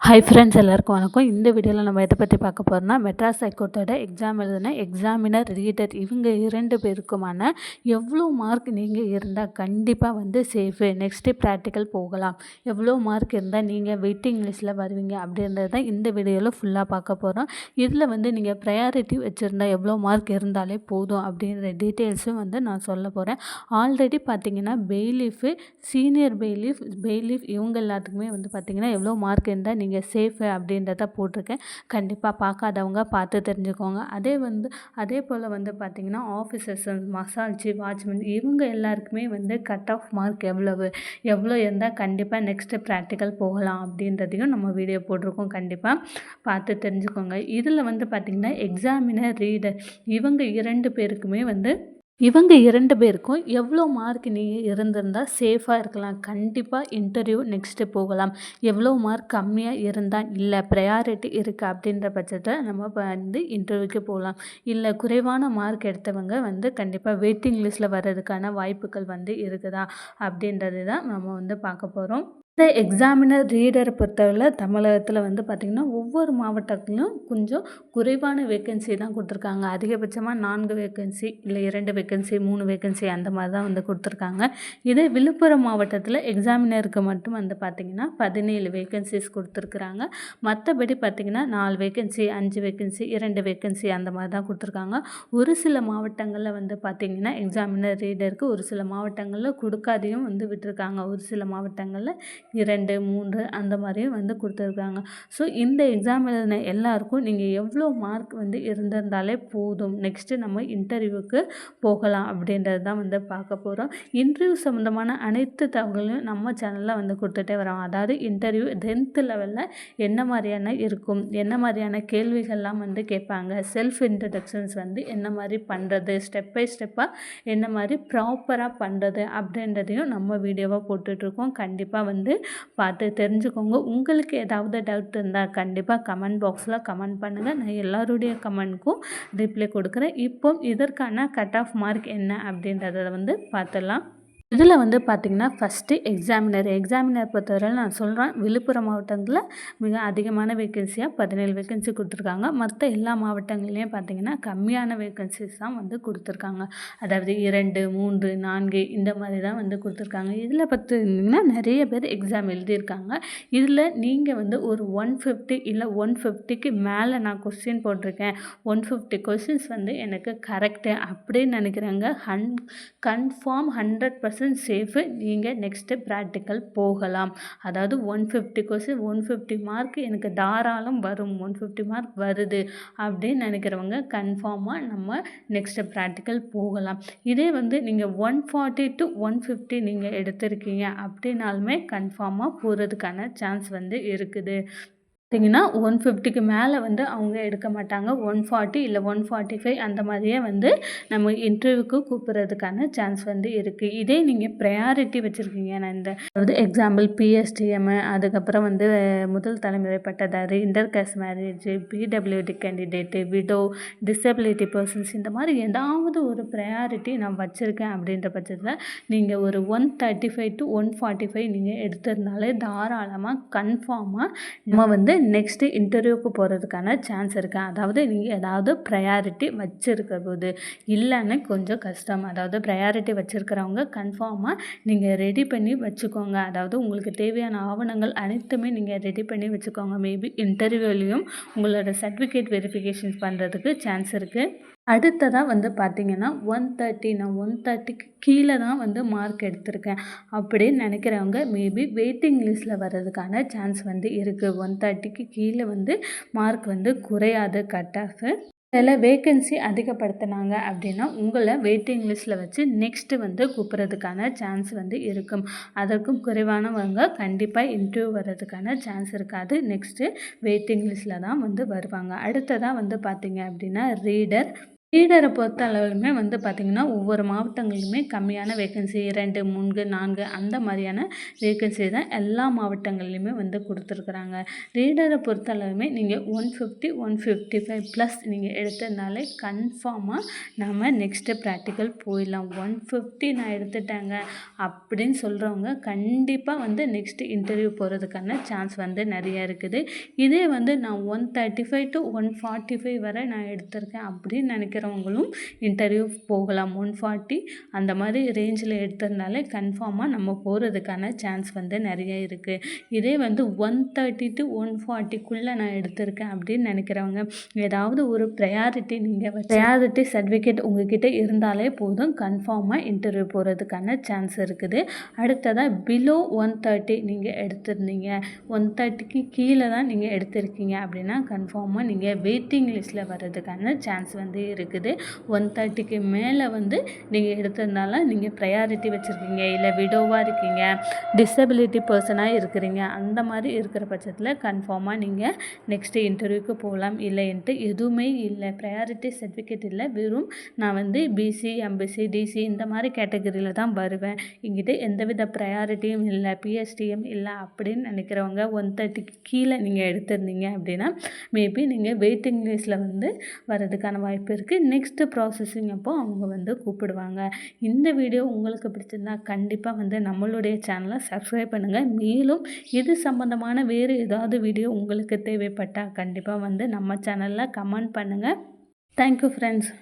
Hi friends, எல்லாருக்கும் வணக்கம். இந்த வீடியோவில் நம்ம எதை பற்றி பார்க்க போகிறோம்னா, மெட்ராஸ் ஹைகோர்ட்டோட எக்ஸாம் எழுதின எக்ஸாமினர், ரீடர் இவங்க 2 பேருக்குமான எவ்வளோ மார்க் நீங்கள் இருந்தால் கண்டிப்பாக சேஃபு, நெக்ஸ்ட்டு ப்ராக்டிக்கல் போகலாம், எவ்வளோ மார்க் இருந்தால் நீங்கள் வெயிட்டிங் லிஸ்ட்டில் வருவீங்க அப்படின்றது தான் இந்த வீடியோவில் ஃபுல்லாக பார்க்க போகிறோம். இதில் நீங்கள் ப்ரையாரிட்டி வச்சுருந்தா எவ்வளோ மார்க் இருந்தாலே போதும் அப்படின்ற டீட்டெயில்ஸும் நான் சொல்ல போகிறேன். ஆல்ரெடி பார்த்தீங்கன்னா பெய்லீஃபு, சீனியர் பெய்லீஃப் இவங்க எல்லாத்துக்குமே பார்த்தீங்கன்னா எவ்வளோ மார்க் இருந்தால் நீங்கள் சேஃபு அப்படின்றத போட்டிருக்கேன். கண்டிப்பாக பார்க்காதவங்க பார்த்து தெரிஞ்சுக்கோங்க. அதே போல் பார்த்தீங்கன்னா ஆஃபீஸர்ஸ், மசால்ச்சி, வாட்ச்மேன் இவங்க எல்லாருக்குமே கட் ஆஃப் மார்க் எவ்வளோ இருந்தால் கண்டிப்பாக நெக்ஸ்ட்டு ப்ராக்டிக்கல் போகலாம் அப்படின்றதையும் நம்ம வீடியோ போட்டிருக்கோம். கண்டிப்பாக பார்த்து தெரிஞ்சுக்கோங்க. இதில் பார்த்தீங்கன்னா எக்ஸாமினர், ரீடர் இவங்க 2 பேருக்குமே இவங்க 2 பேருக்கும் எவ்வளோ மார்க் நீங்கள் இருந்திருந்தால் சேஃபாக இருக்கலாம், கண்டிப்பாக இன்டர்வியூ நெக்ஸ்ட்டு போகலாம், எவ்வளோ மார்க் கம்மியாக இருந்தால் இல்லை ப்ரையாரிட்டி இருக்குது அப்படின்ற பட்சத்தில் நம்ம இன்டர்வியூக்கு போகலாம், இல்லை குறைவான மார்க் எடுத்தவங்க கண்டிப்பாக வெயிட்டிங் லிஸ்ட்டில் வர்றதுக்கான வாய்ப்புகள் இருக்குதா அப்படின்றது தான் நம்ம பார்க்க போகிறோம். இந்த எக்ஸாமினர், ரீடரை பொறுத்தவரையில் தமிழகத்தில் பார்த்திங்கன்னா ஒவ்வொரு மாவட்டத்திலும் கொஞ்சம் குறைவான வேக்கன்சி தான் கொடுத்துருக்காங்க. அதிகபட்சமாக 4 வேக்கன்சி, இல்லை 2 வேக்கன்சி, 3 வேக்கன்சி அந்த மாதிரி தான் கொடுத்துருக்காங்க. இதே விழுப்புரம் மாவட்டத்தில் எக்ஸாமினருக்கு மட்டும் பார்த்திங்கன்னா 17 வேக்கன்சிஸ் கொடுத்துருக்குறாங்க. மற்றபடி பார்த்திங்கன்னா 4 வேக்கன்சி, 5 வேக்கன்சி, 2 வேக்கன்சி அந்த மாதிரி தான் கொடுத்துருக்காங்க. ஒரு சில மாவட்டங்களில் பார்த்திங்கன்னா எக்ஸாமினர், ரீடருக்கு ஒரு சில மாவட்டங்களில் கொடுக்காதையும் விட்டுருக்காங்க. ஒரு சில மாவட்டங்களில் 2, 3 அந்த மாதிரியும் கொடுத்துருக்காங்க. ஸோ இந்த எக்ஸாம் எழுதின எல்லாருக்கும் நீங்கள் எவ்வளோ மார்க் இருந்திருந்தாலே போதும், நெக்ஸ்ட்டு நம்ம இன்டர்வியூவுக்கு போகலாம் அப்படின்றது தான் பார்க்க போகிறோம். இன்டர்வியூ சம்மந்தமான அனைத்து தகவலையும் நம்ம சேனலில் கொடுத்துட்டே வரோம். அதாவது இன்டர்வியூ 10th லெவலில் என்ன மாதிரியான இருக்கும், என்ன மாதிரியான கேள்விகள்லாம் கேட்பாங்க, செல்ஃப் இன்ட்ரடக்ஷன்ஸ் என்ன மாதிரி பண்ணுறது, ஸ்டெப் பை ஸ்டெப்பாக என்ன மாதிரி ப்ராப்பராக பண்ணுறது அப்படின்றதையும் நம்ம வீடியோவாக போட்டுட்ருக்கோம். கண்டிப்பாக பார்த்து தெரிஞ்சுக்கோங்க. உங்களுக்கு ஏதாவது டவுட் இருந்தால் கண்டிப்பாக கமெண்ட் பாக்ஸில் கமெண்ட் பண்ணுங்கள். நான் எல்லாருடைய கமெண்ட்க்கும் ரிப்ளை கொடுக்குறேன். இப்போ இதற்கான கட் ஆஃப் மார்க் என்ன அப்படின்றத பார்த்துடலாம். இதில் பார்த்திங்கன்னா ஃபஸ்ட்டு எக்ஸாமினர் பொறுத்தவரையில் நான் சொல்கிறேன், விழுப்புரம் மாவட்டத்தில் மிக அதிகமான வேக்கன்சியாக 17 வேக்கன்சி கொடுத்துருக்காங்க. மற்ற எல்லா மாவட்டங்கள்லேயும் பார்த்திங்கன்னா கம்மியான வேக்கன்சிஸ் தான் கொடுத்துருக்காங்க. அதாவது 2, 3, 4 இந்த மாதிரி தான் கொடுத்துருக்காங்க. இதில் பார்த்திங்கன்னா நிறைய பேர் எக்ஸாம் எழுதியிருக்காங்க. இதில் நீங்கள் ஒரு 150 இல்லை 150க்கு மேலே நான் கொஸ்டின் போட்டிருக்கேன், 150 கொஸ்டின்ஸ் எனக்கு கரெக்டு அப்படின்னு நினைக்கிறாங்க, கன்ஃபார்ம் 100% சேஃபு, நீங்கள் நெக்ஸ்ட்டு ப்ராக்டிக்கல் போகலாம். அதாவது 150 கொஸ்டின், 150 மார்க் எனக்கு தாராளம் வரும், 150 மார்க் வருது அப்படின்னு நினைக்கிறவங்க கன்ஃபார்மாக நம்ம நெக்ஸ்ட்டு ப்ராக்டிக்கல் போகலாம். இதே நீங்கள் 140 to 150 நீங்கள் எடுத்திருக்கீங்க அப்படின்னாலுமே கன்ஃபார்மாக போகிறதுக்கான சான்ஸ் இருக்குது. பார்த்திங்கன்னா 150க்கு மேலே அவங்க எடுக்க மாட்டாங்க. 140 இல்லை 145 அந்த மாதிரியே நம்ம இன்டர்வியூக்கு கூப்பிட்றதுக்கான சான்ஸ் இருக்குது. இதே நீங்கள் ப்ரையாரிட்டி வச்சுருக்கீங்க, நான் அதாவது எக்ஸாம்பிள் பிஎஸ்டிஎம், அதுக்கப்புறம் முதல் தலைமுறை பட்டதாரி, intercaste marriage, PWD candidate, widow, disability persons இந்த மாதிரி ஏதாவது ஒரு ப்ரையாரிட்டி நான் வச்சுருக்கேன் அப்படின்ற பட்சத்தில் நீங்கள் ஒரு 135 to 145 நீங்கள் எடுத்திருந்தாலே தாராளமாக கன்ஃபார்மாக நம்ம நெக்ஸ்ட்டு இன்டர்வியூக்கு போகிறதுக்கான சான்ஸ் இருக்குது. அதாவது நீங்கள் ஏதாவது ப்ரையாரிட்டி வச்சுருக்க போது, இல்லைன்னு கொஞ்சம் கஷ்டம். அதாவது ப்ரையாரிட்டி வச்சுருக்கிறவங்க கன்ஃபார்மாக நீங்கள் ரெடி பண்ணி வச்சுக்கோங்க. அதாவது உங்களுக்கு தேவையான ஆவணங்கள் அனைத்துமே நீங்கள் ரெடி பண்ணி வச்சுக்கோங்க. மேபி இன்டர்வியூலையும் உங்களோட சர்டிஃபிகேட் வெரிஃபிகேஷன் பண்ணுறதுக்கு சான்ஸ் இருக்குது. அடுத்ததாக பார்த்திங்கன்னா 130, நான் 130க்கு கீழே தான் மார்க் எடுத்திருக்கேன் அப்படின்னு நினைக்கிறவங்க மேபி வெயிட்டிங் லிஸ்ட்டில் வர்றதுக்கான சான்ஸ் இருக்குது. 130க்கு கீழே மார்க் குறையாது கட் ஆஃபு. இதில் வேக்கன்சி அதிகப்படுத்தினாங்க அப்படின்னா உங்களை வெயிட்டிங் லிஸ்ட்டில் வச்சு நெக்ஸ்ட்டு கூப்பிட்றதுக்கான சான்ஸ் இருக்கும். அதற்கும் குறைவானவங்க கண்டிப்பாக இன்டர்வியூ வர்றதுக்கான சான்ஸ் இருக்காது. நெக்ஸ்ட்டு வெயிட்டிங் லிஸ்ட்டில் தான் வருவாங்க. அடுத்ததாக பார்த்திங்க அப்படின்னா ரீடர் லீடரை பொறுத்த அளவிலுமே வந்து பார்த்திங்கன்னா ஒவ்வொரு மாவட்டங்களிலுமே கம்மியான வேக்கன்சி 2, 3, 4 அந்த மாதிரியான வேக்கன்சி தான் எல்லா மாவட்டங்கள்லையுமே வந்து கொடுத்துருக்குறாங்க. லீடரை பொறுத்த அளவுமே நீங்கள் 150, 155 ப்ளஸ் நீங்கள் எடுத்ததுனாலே கன்ஃபார்மாக நம்ம நெக்ஸ்ட்டு ப்ராக்டிக்கல் போயிடலாம். 150 நான் எடுத்துட்டேங்க அப்படின்னு சொல்கிறவங்க கண்டிப்பாக வந்து நெக்ஸ்ட்டு இன்டர்வியூ போகிறதுக்கான சான்ஸ் வந்து நிறையா இருக்குது. இதே வந்து நான் 135 to 145 வரை நான் எடுத்திருக்கேன் அப்படின்னு நினைக்கிறவங்களும் இன்டர்வியூ போகலாம். 140 அந்த மாதிரி ரேஞ்சில் எடுத்திருந்தாலே கன்ஃபார்மாக நம்ம போகிறதுக்கான சான்ஸ் வந்து நிறைய இருக்குது. இதே வந்து 130 to 140க்குள்ளே நான் எடுத்திருக்கேன் அப்படின்னு நினைக்கிறவங்க ஏதாவது ஒரு ப்ரையாரிட்டி சர்டிஃபிகேட் உங்ககிட்ட இருந்தாலே போதும், கன்ஃபார்மாக இன்டர்வியூ போகிறதுக்கான சான்ஸ் இருக்குது. அடுத்ததாக பிலோ 130 நீங்கள் எடுத்திருந்தீங்க, 130க்கு கீழே தான் நீங்கள் எடுத்திருக்கீங்க அப்படின்னா கன்ஃபார்மாக நீங்கள் வெயிட்டிங் லிஸ்ட்டில் வர்றதுக்கான சான்ஸ் வந்து இருக்குது. 130க்கு மேலே வந்து நீங்கள் எடுத்திருந்தால நீங்கள் ப்ரையாரிட்டி வச்சுருக்கீங்க, இல்லை விடோவாக இருக்கீங்க, டிசபிலிட்டி பர்சனாக இருக்கிறீங்க, அந்த மாதிரி இருக்கிற பட்சத்தில் கன்ஃபார்மாக நீங்கள் நெக்ஸ்ட்டு இன்டர்வியூக்கு போகலாம். இல்லைன்ட்டு எதுவுமே இல்லை, ப்ரையாரிட்டி சர்டிஃபிகேட் இல்லை, வெறும் நான் வந்து பிசி, எம்பிசி, டிசி இந்த மாதிரி கேட்டகரியில் தான் வருவேன், என்கிட்ட எந்தவித ப்ரையாரிட்டியும் இல்லை, பிஎஸ்டிஎம் இல்லை அப்படின்னு நினைக்கிறவங்க 130க்கு கீழே நீங்கள் எடுத்திருந்தீங்க அப்படின்னா மேபி நீங்கள் வெயிட்டிங் லிஸ்ட்டில் வந்து வர்றதுக்கான வாய்ப்பு இருக்குது. நெக்ஸ்ட்டு ப்ராசஸிங் அப்போ அவங்க வந்து கூப்பிடுவாங்க. இந்த வீடியோ உங்களுக்கு பிடிச்சிருந்தா கண்டிப்பாக வந்து நம்மளுடைய சேனலை சப்ஸ்கிரைப் பண்ணுங்கள். மேலும் இது சம்மந்தமான வேறு ஏதாவது வீடியோ உங்களுக்கு தேவைப்பட்டால் கண்டிப்பாக வந்து நம்ம சேனலில் கமெண்ட் பண்ணுங்கள். Thank you friends.